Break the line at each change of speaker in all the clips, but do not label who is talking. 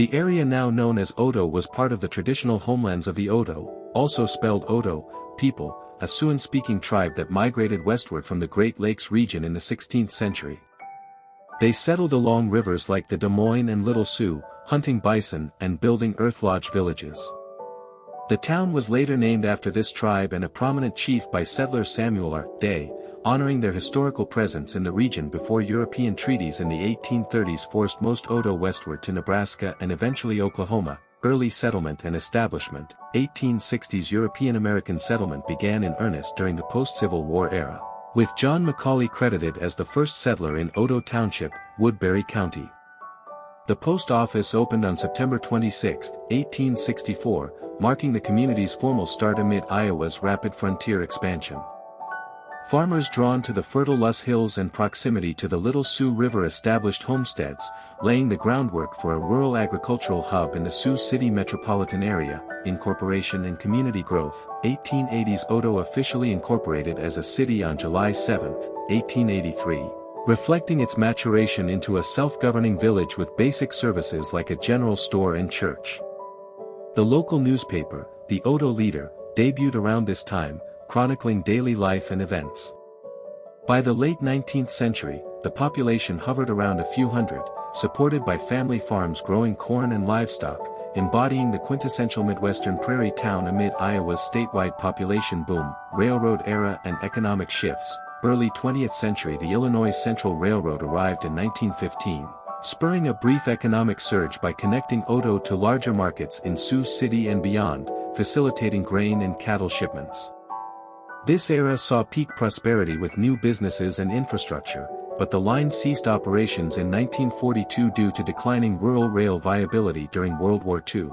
The area now known as Odo was part of the traditional homelands of the Odo, also spelled Odo, people, a Siouan-speaking tribe that migrated westward from the Great Lakes region in the 16th century. They settled along rivers like the Des Moines and Little Sioux, hunting bison and building earth lodge villages. The town was later named after this tribe and a prominent chief by settler Samuel R. Day, honoring their historical presence in the region before European treaties in the 1830s forced most Odo westward to Nebraska and eventually Oklahoma. Early settlement and establishment. 1860s European-American settlement began in earnest during the post-Civil War era, with John Macaulay credited as the first settler in Odo Township, Woodbury County. The post office opened on September 26, 1864, marking the community's formal start amid Iowa's rapid frontier expansion. Farmers drawn to the fertile Luss Hills and proximity to the Little Sioux River established homesteads, laying the groundwork for a rural agricultural hub in the Sioux City metropolitan area. Incorporation and community growth. 1880s Odo officially incorporated as a city on July 7, 1883, reflecting its maturation into a self-governing village with basic services like a general store and church. The local newspaper, the Odo Leader, debuted around this time, chronicling daily life and events. By the late 19th century, the population hovered around a few hundred, supported by family farms growing corn and livestock, embodying the quintessential Midwestern prairie town amid Iowa's statewide population boom, railroad era and economic shifts. Early 20th century the Illinois Central Railroad arrived in 1915, spurring a brief economic surge by connecting Odo to larger markets in Sioux City and beyond, facilitating grain and cattle shipments. This era saw peak prosperity with new businesses and infrastructure, but the line ceased operations in 1942 due to declining rural rail viability during World War II.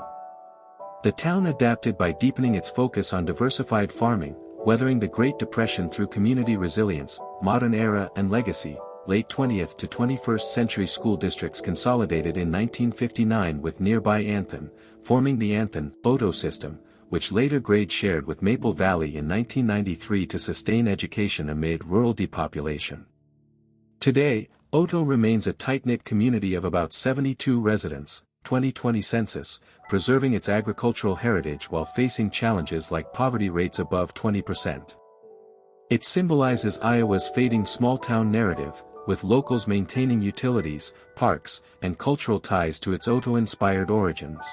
The town adapted by deepening its focus on diversified farming, weathering the Great Depression through community resilience, modern era and legacy. Late 20th to 21st century school districts consolidated in 1959 with nearby Anthon, forming the Anthon-Odo system, which later grade shared with Maple Valley in 1993 to sustain education amid rural depopulation. Today, Odo remains a tight-knit community of about 72 residents, 2020 census, preserving its agricultural heritage while facing challenges like poverty rates above 20%. It symbolizes Iowa's fading small-town narrative, with locals maintaining utilities, parks, and cultural ties to its Odo-inspired origins.